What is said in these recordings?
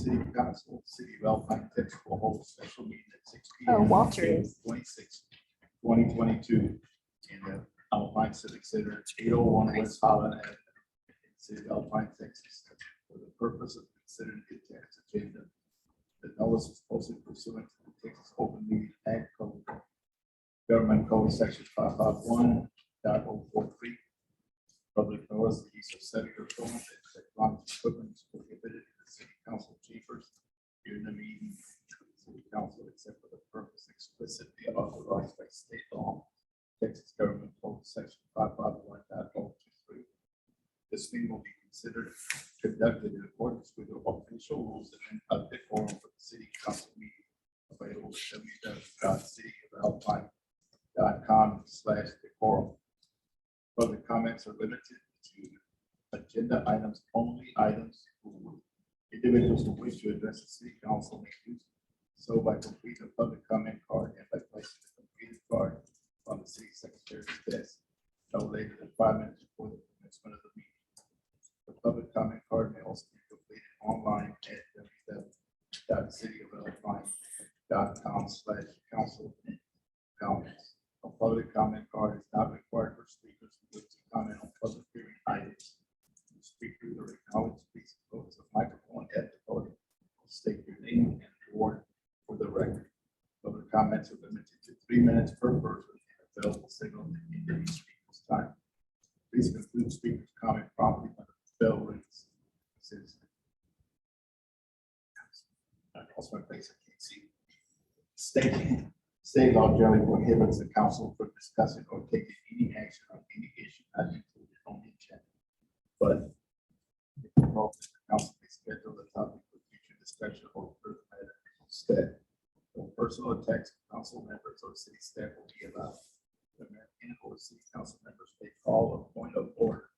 City Council, City of Alpine, Texas will hold a special meeting at 6 p.m. Oh, Walter on April is. 26, 2022 in the Alpine Civic Center, 801 West Holland Avenue, in City of Alpine, Texas, for the purpose of considering the attached agenda. The notice is posted pursuant to the Texas Open Meeting Act Code, Government Code Section 551.043. Public notice, the use of cellular phone and electronic equipment is prohibited in the city council chambers during the meeting of the city council, except for the purpose explicitly authorized by state law, Texas Government Code Section 551.023. This meeting will be conducted in accordance with the official rules of the forum for the city council meeting available at www.cityofalpine.com/decorum. Public comments are limited to agenda items only. Individuals who wish to address the city council may do so by completing a public comment card and by placing the completed card on the city secretary's desk no later than 5 minutes before the commencement of the meeting. The public comment card may also be completed online at www.cityofalpine.com/council-comments. A public comment card is not required for speakers who wish to comment on public hearing items. The speakers are acknowledged, please close the microphone at the podium. State your name and ward for the record. Public comments are limited to 3 minutes per person and available signal to end any speaker's time. Please conclude speaker's comment promptly when the bell rings. Also, my face, I can't see. State law generally prohibits the council from discussing or taking any action on any issue not included on the agenda. But if the council may schedule the topic for future discussion or further matter instead, no personal attacks on council members or city staff will be allowed. The mayor and or city council members may call a point of order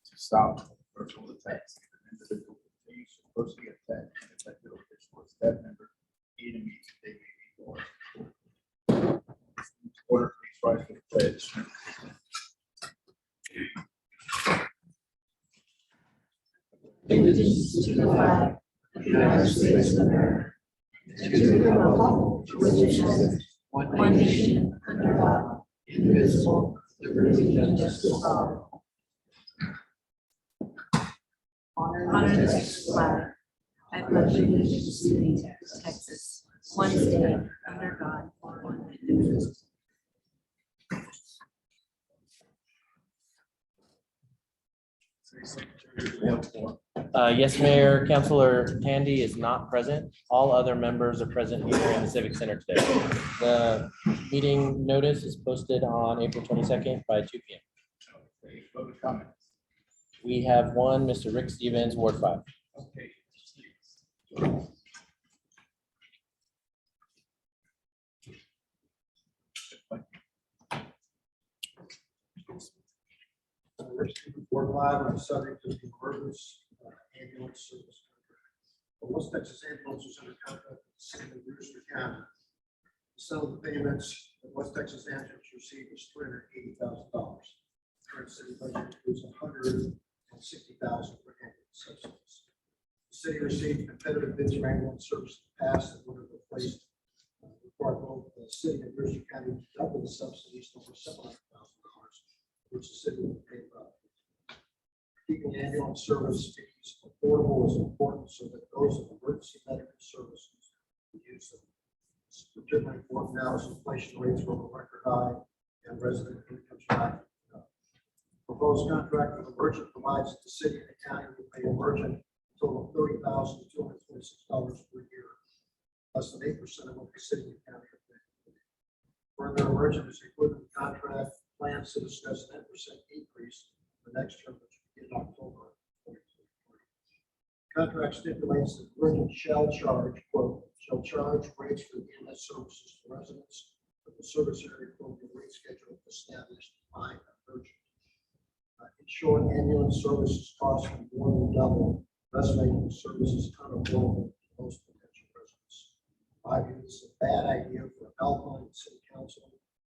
to stop personal attacks. If an individual continues to personally attack an elected official or staff member in a meeting, they may be ordered. Order, please rise for the pledge. Allegiance to the flag of the United States of America, to the republic for which it stands, one nation, under God, indivisible, with liberty and justice for all. Honor the Texas flag. I pledge allegiance to Texas, one state, under God, one indivisible. Yes, Mayor, Councilor Tandy is not present. All other members are present here in the Civic Center today. The meeting notice is posted on April 22nd by 2 p.m. Okay, public comments. We have one, Mr. Rick Stevens, Ward 5. Okay. Ward 5 on the subject of the emergency ambulance service contract. The West Texas Ambulance is under contract with the city of Brewster County. Some of the payments that West Texas Ambulance received is $380,000. Current city budget includes $160,000 for ambulance subsidies. The city received competitive bids for ambulance service in the past that would have replaced required both the city of Brewster County to double the subsidies to over $700,000, which the city will pay up. Keeping ambulance service fees affordable is important so that those of emergency medical services who use them. It's particularly important now as inflation rates are at record high and resident incomes are up. Proposed contract with Emergent provides that the city and the county will pay Emergent a total of $30,226 per year, less than 8% of what the city and county are paying. Further, Emergent is included in the contract plans to discuss an 10% increase for next term, which will begin in October 2023. Contract stipulates that Emergent shall charge rates for EMS services to residents of the service area according to rate schedule established by Emergent. In short, ambulance services cost will more than double, thus making the services unaffordable to most potential residents. I view this as a bad idea for Alpine City Council.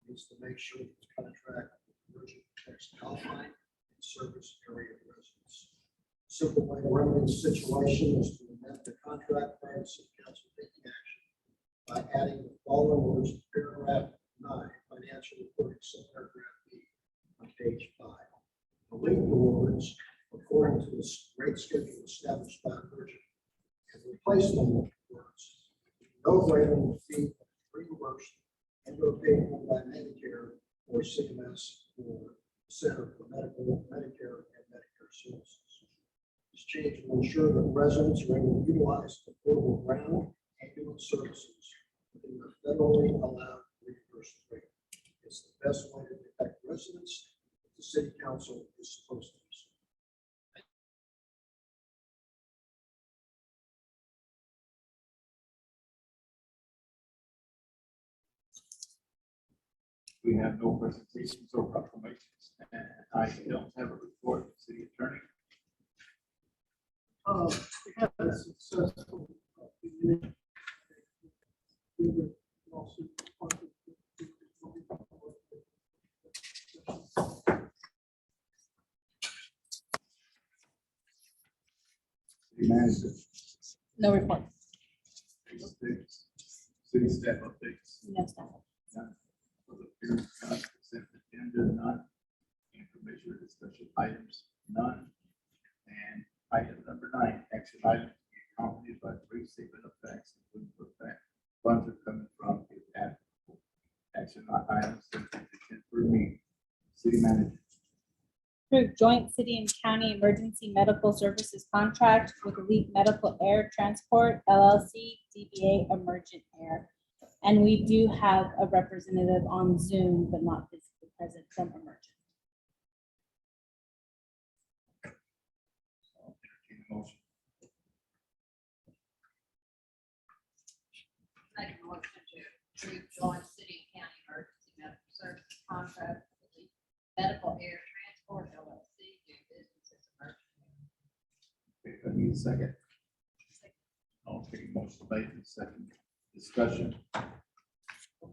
Needs to make sure that the contract with Emergent protects Alpine and service area residents. Simple way to remedy the situation is to amend amend the contract prior to city council taking action by adding the following words to paragraph 9, financial reporting, subparagraph B on page 5. Delete the words according to the rate schedule established by merchant and replace them with words no greater than the fee reimbursed and or paid for by Medicare or CMS or Center for Medical, Medicare, and Medicare Services. This change will ensure that residents are able to utilize affordable ground ambulance services within the federally allowed reimbursement rate. It's the best way to protect residents that the city council is supposed to do. We have no presentations or proclamations, and I don't have a report, from city attorney. We had a successful beginning. We were also part of City manager. No report. City staff updates. No staff. None. Public hearings, none. Consent agenda, none. Information or discussion items, none. And item number 9, action items to be accompanied by brief statement of facts, including the fact funds are coming from if applicable. Action items subject to 10 per meeting. City manager. Approve joint city and county emergency medical services contract with Elite Medical Air Transport LLC, DBA Emergent Air. And we do have a representative on Zoom, but not physically present from Emergent. I'll entertain a motion. Make a motion to approve joint city and county emergency medical services contract with the Medical Air Transport LLC doing business as Emergent. Okay, I need a second. Okay, motion made and second. Discussion. I'll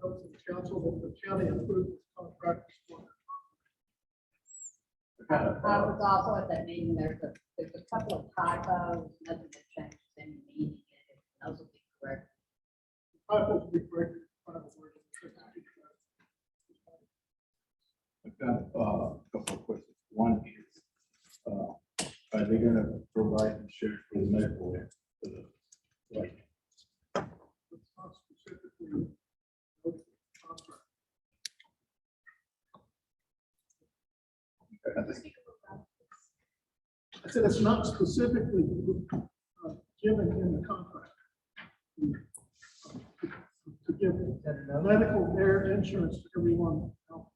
note to the council that the county approved this contract this morning. I was also at that meeting, there's a couple of typos, nothing that changes in the meeting, and those will be correct. I hope to be corrected. I've got a couple of questions. One is, are they gonna provide insurance for the medical air? For the, like, It's not specifically noted in the contract. I think I said it's not specifically given in the contract. To give medical air insurance to everyone else.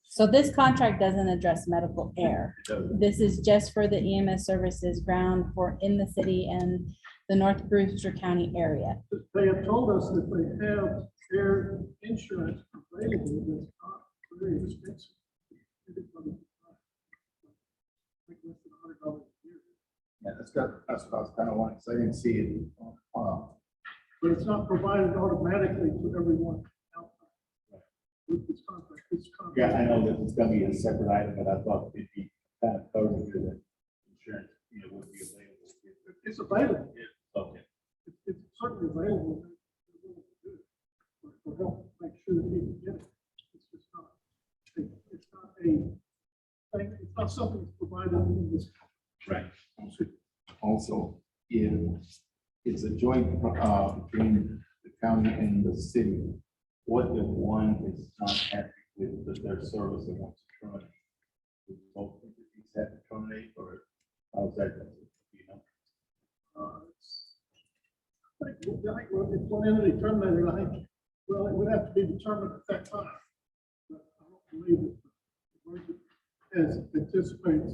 So this contract doesn't address medical air. it doesn't. This is just for the EMS services ground for in the city and the North Brewster County area. They have told us that they have air insurance available that's not very expensive. Everybody can buy it. I think less than $100 a year. Yeah, that's what I was kind of wanting, because I didn't see it. But it's not provided automatically to everyone outside. With this contract, Yeah, I know that it's gonna be a separate item, but I thought it'd be kind of covered here that insurance, would be available. It's available. Okay. It's certainly available. For help, make sure that people get it. It's just not, it's not a thing, it's not something that's provided in this. Right. Also, if it's a joint, between the county and the city, what if one is not happy with their service and wants to terminate? Do both entities have to terminate, or how's that going? I think, if one entity terminated, I think, well, it would have to be determined at that time. But I don't believe that the Emergent as anticipates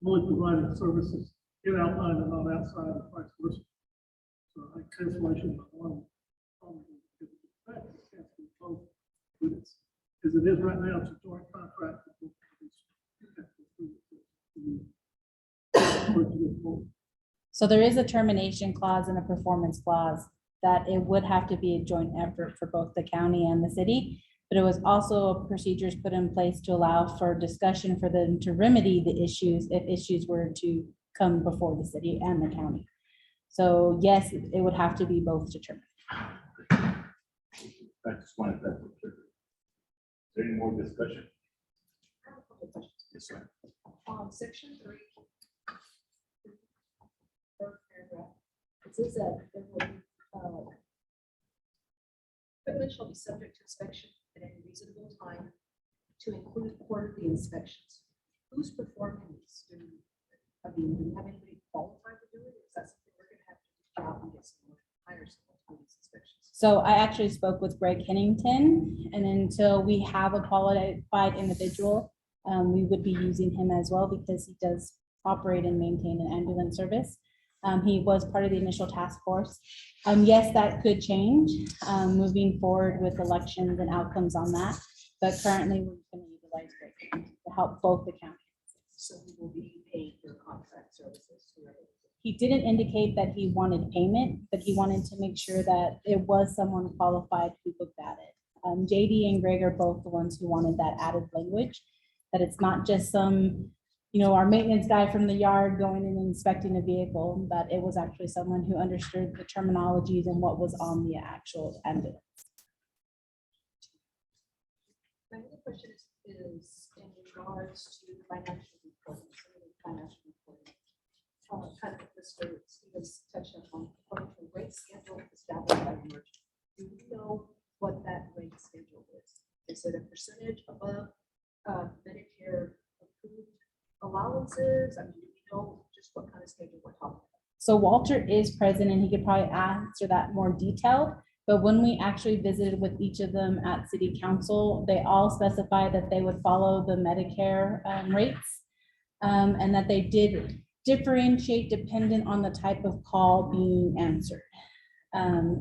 only providing services in outline and not outside of vice versa. So I think cancellation of one probably is effect, it can't be both. But it's, as it is right now, it's a joint contract. So there is a termination clause and a performance clause that it would have to be a joint effort for both the county and the city. But it was also procedures put in place to allow for discussion for them to remedy the issues if issues were to come before the city and the county. So yes, it would have to be both determined. I just wanted that. Is there any more discussion? I have a couple of questions. Yes, sir. Section 3. Third paragraph. It says that there will be, equipment shall be subject to inspection at any reasonable time to include quarterly inspections. Who's performing these? Do we have anybody qualified to do it? Or is that something we're gonna have to reach out and get someone, hire someone to do these inspections? So I actually spoke with Greg Hennington, and until we have a qualified individual, we would be using him as well because he does operate and maintain an ambulance service. He was part of the initial task force. Yes, that could change moving forward with elections and outcomes on that. But currently, we're going to utilize Greg to help both the counties. So we will be paying for contract services. Whoever. He didn't indicate that he wanted payment, but he wanted to make sure that it was someone qualified who looked at it. JD and Greg are both the ones who wanted that added language, that it's not just some, our maintenance guy from the yard going and inspecting a vehicle, that it was actually someone who understood the terminologies and what was on the actual ambulance. My other question is in regards to the financial reporting, some of the financial reporting. Kind of Mr. Stevens touched on, according to the rate schedule established by the merchant. Do you know what that rate schedule is? Is it a percentage above Medicare approved allowances? I mean, do we know just what kind of schedule we're talking about? So Walter is present and he could probably answer that more detailed. But when we actually visited with each of them at city council, they all specified that they would follow the Medicare rates and that they did differentiate dependent on the type of call being answered.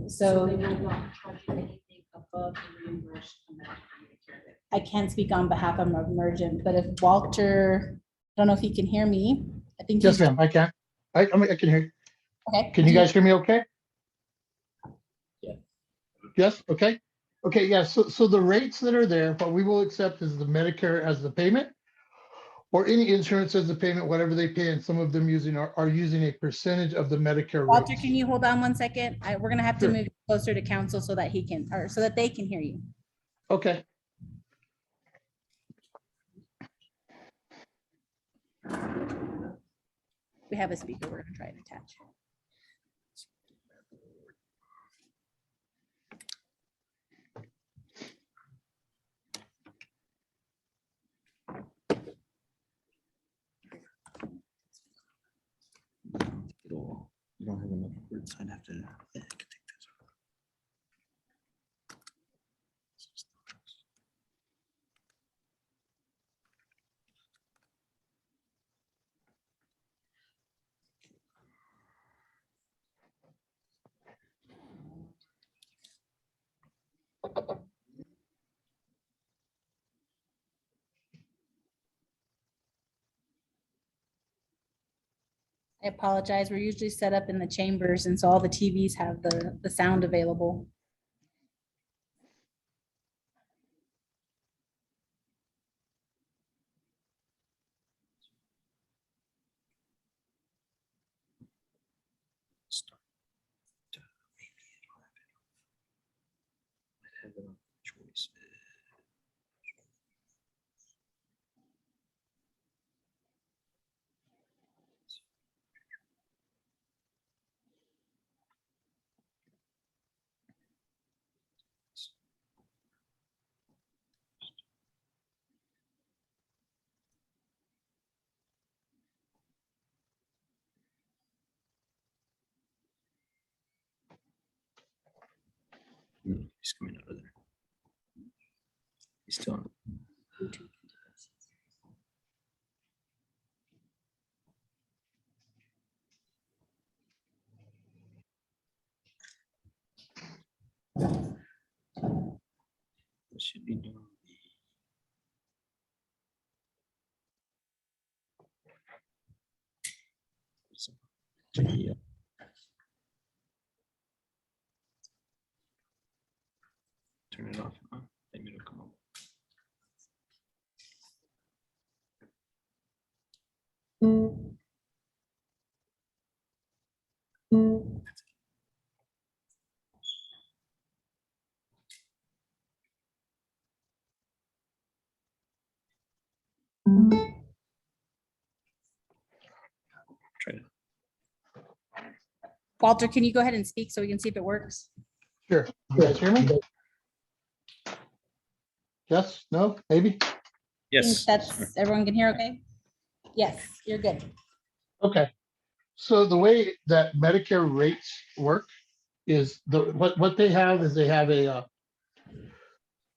So they will not charge you anything above the reimbursed amount of Medicare rate. I can't speak on behalf of Emergent, but if Walter, I don't know if he can hear me. I think. Yes, he's- ma'am, I can. I can hear you. Okay. Can you guys hear me okay? Yeah. Yes, okay. Okay, yeah, so the rates that are there, what we will accept is the Medicare as the payment or any insurance as the payment, whatever they pay, and some of them are using a percentage of the Medicare Walter, rates. can you hold on one second? We're gonna have to Sure. move closer to council so that he can, or so that they can hear you. Okay, We have a speaker we're gonna try and attach. You don't have enough words. I'd have to. I apologize. We're usually set up in the chambers, and so all the TVs have the sound available. He's coming out of there. He's still on. This should be doing the. Turn it off. Huh? Maybe it'll come up. Walter, can you go ahead and speak so we can see if it works? Sure. You guys hear me? Yes, no, maybe? Yes. That's, everyone can hear okay? Yes, you're good. Okay. So the way that Medicare rates work is what they have is they have a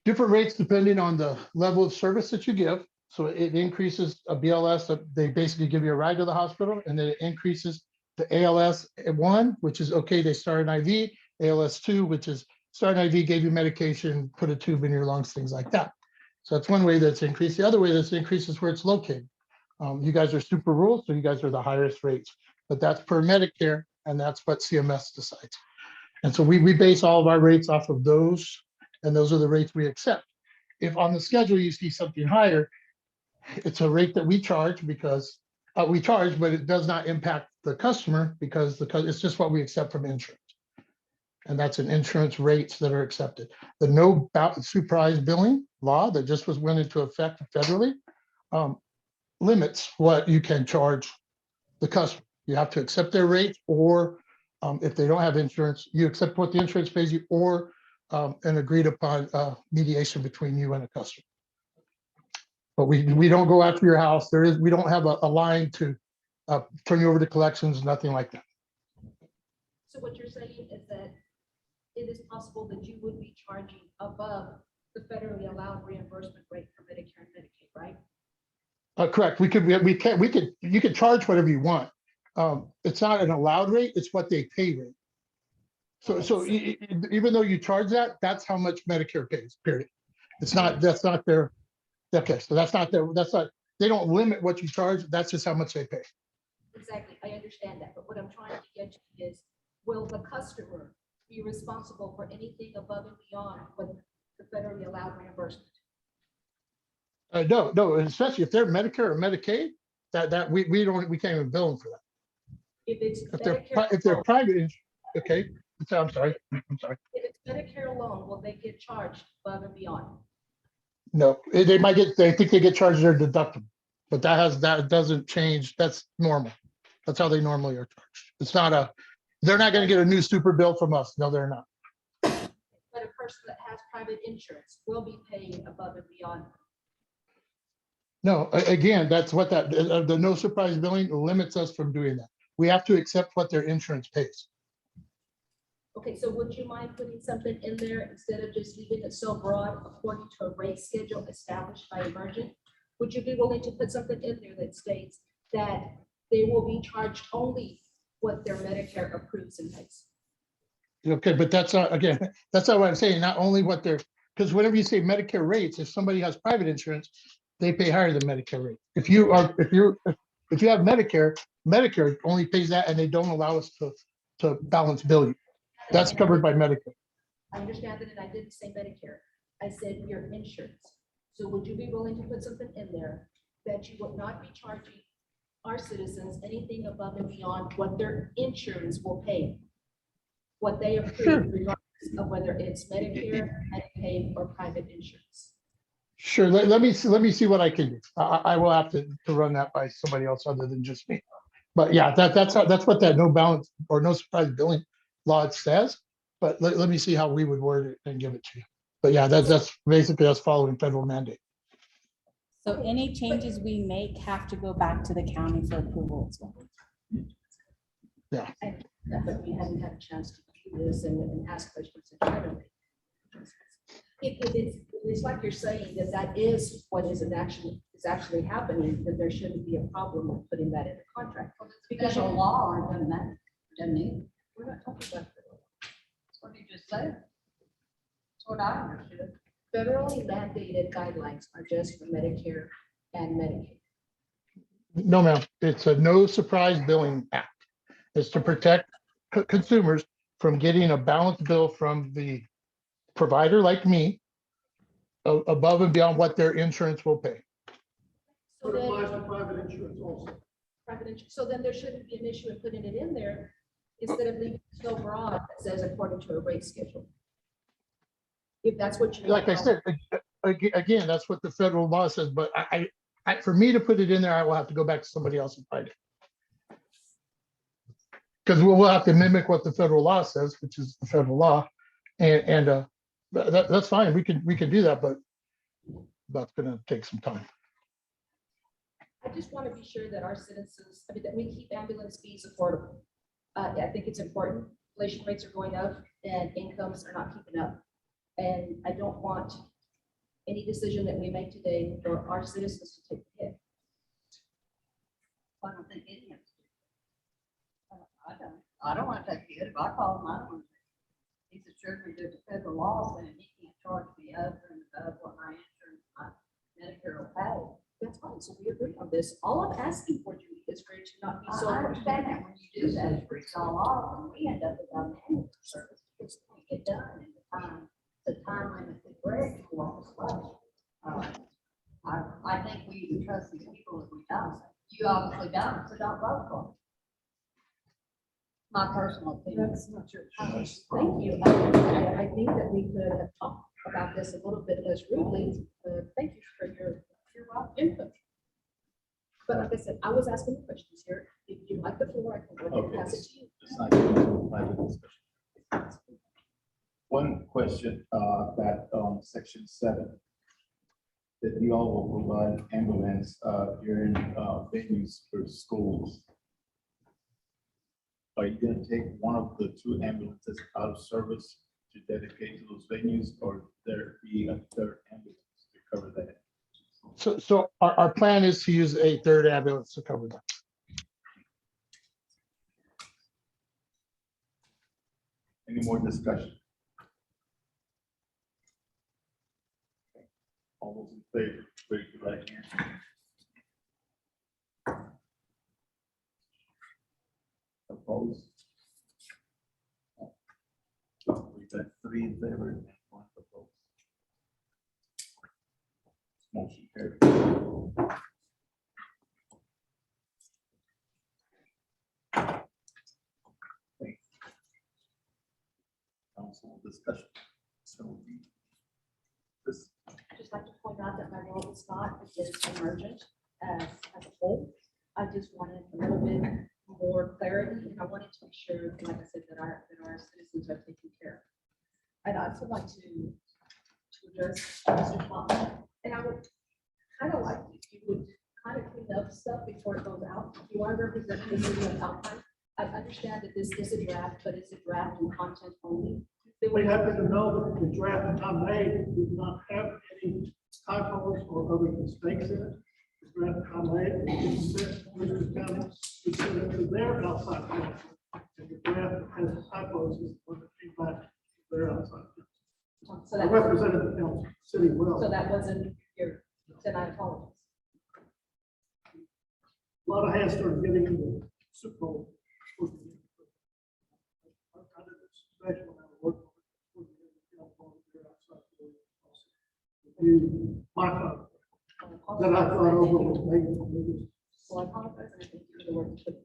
different rates depending on the level of service that you give. So it increases a BLS, they basically give you a ride to the hospital, and then it increases the ALS 1, which is okay, they start an IV, ALS 2, which is start an IV, gave you medication, put a tube in your lungs, things like that. So that's one way that's increased. The other way that's increased is where it's located. You guys are super rural, so you guys are the highest rates, but that's per Medicare, and that's what CMS decides. And so we base all of our rates off of those, and those are the rates we accept. If on the schedule you see something higher, it's a rate that we charge because we charge, but it does not impact the customer because it's just what we accept from insurance. And that's an insurance rates that are accepted. The no surprise billing law that just went into effect federally limits what you can charge the customer. You have to accept their rate, or if they don't have insurance, you accept what the insurance pays you, or an agreed upon mediation between you and a customer. But we don't go after your house. We don't have a line to turn you over to collections, nothing like that. So what you're saying is that it is possible that you would be charging above the federally allowed reimbursement rate for Medicare and Medicaid, right? Correct. You could charge whatever you want. It's not an allowed rate, it's what they pay rate. So even though you charge that, that's how much Medicare pays, period. That's not their, okay, so that's not, they don't limit what you charge, that's just how much they pay. Exactly, I understand that, but what I'm trying to get to is, will the customer be responsible for anything above and beyond what the federally allowed reimbursement? No, especially if they're Medicare or Medicaid, that we can't even bill them for that. If it's If they're Medicare, private, okay, I'm sorry. if it's Medicare alone, will they get charged above and beyond? No, they think they get charged their deductible, but that doesn't change. That's normal. That's how they normally are charged. It's not they're not going to get a new super bill from us. No, they're not. But a person that has private insurance will be paying above and beyond. No, again, that's what the no surprise billing limits us from doing that. We have to accept what their insurance pays. Okay, so would you mind putting something in there instead of just leaving it so broad according to a rate schedule established by Emergent? Would you be willing to put something in there that states that they will be charged only what their Medicare approves and pays? Okay, but that's not, again, that's not what I'm saying. Not only what they're, because whenever you say Medicare rates, if somebody has private insurance, they pay higher than Medicare rate. If you have Medicare only pays that, and they don't allow us to balance bill you. That's covered by Medicare. I understand that, and I didn't say Medicare. I said your insurance. So would you be willing to put something in there that you would not be charging our citizens anything above and beyond what their insurance will pay? What they approve, regardless of whether it's Medicare, Medicaid, or private insurance. Sure, let me see what I can do. I will have to run that by somebody else other than just me. But yeah, that's what that no balance or no surprise billing law says. But let me see how we would word it and give it to you. But yeah, that's basically us following federal mandate. So any changes we make have to go back to the county for approval as well. But we haven't had a chance to do this and ask questions internally. It's like you're saying that is what is actually happening, that there shouldn't be a problem with putting that in the contract. Because a law, or doesn't that, doesn't it? We're not talking about federal. That's what you just said. That's what I understood. Federally mandated guidelines are just for Medicare and Medicaid. No, ma'am, it's a no surprise billing act. It's to protect consumers from getting a balanced bill from the provider like me above and beyond what their insurance will pay. So But it applies then, to private insurance also. private insurance, so then there shouldn't be an issue in putting it in there instead of leaving it so broad that says according to a rate schedule. If that's what you. Like I said, again, that's what the federal law says, but for me to put it in there, I will have to go back to somebody else and find it. Because we'll have to mimic what the federal law says, which is the federal law. And that's fine. We can do that, but that's gonna take some time. I just want to be sure that our citizens, I mean, that we keep ambulance fees affordable. I think it's important. Inflation rates are going up and incomes are not keeping up. And I don't want any decision that we make today for our citizens to take the hit. I don't think any of us do. I don't want to take it. If I call him, I don't want to. He's assured me there's a federal law saying he can't charge me over and above what my insurance, my Medicare will pay. That's fine. So we agree on this. All I'm asking for you is for it to not be so. I understand that when you do that, it's pretty all off, and we end up without an ambulance service, because we can't get done in the time limit that Greg wants. I think we even trust these people if we don't. You obviously don't, so don't vote for them. My personal opinion. That's not your house. Thank you. I think that we could have talked about this a little bit less rudely. Thank you for your input. But like I said, I was asking questions here. If you like the floor, I can go ahead and pass it to you. It's not into private discussion. One question, that, section 7, that you all will provide ambulance, during, venues for schools. Are you gonna take one of the 2 ambulances out of service to dedicate to those venues, or there be a third ambulance to cover that? So our plan is to use a third ambulance to cover that. Any more discussion? All those in favor, raise your right hand. Opposed? We got 3 in favor and 1 opposed. Motion carried. Thank you. Council discussion. So this, I'd just like to point out that my role is not as emergent as a whole. I just wanted a little bit more clarity, and I wanted to be sure, like I said, that our citizens are taken care of. I'd also like to address Mr. Plotman, and I would kind of like if you would kind of clean up stuff before it goes out. You are representing the city of Alpine. I understand that this is a draft, but it's a draft and content only. We happen to know that the draft that I made did not have any typos or other mistakes in it. The draft that I made, it sent Mr. County, it sent it to their outside counsel. And the draft that has typos is the one that came back to their outside counsel. So I that, represented the council, city well. so that wasn't your, then I apologize. A lot of hands started getting into the Super Bowl. I did a special amount of work on it. You, my thought, that I thought over was maybe. So I apologize, and I think you're the word to put it.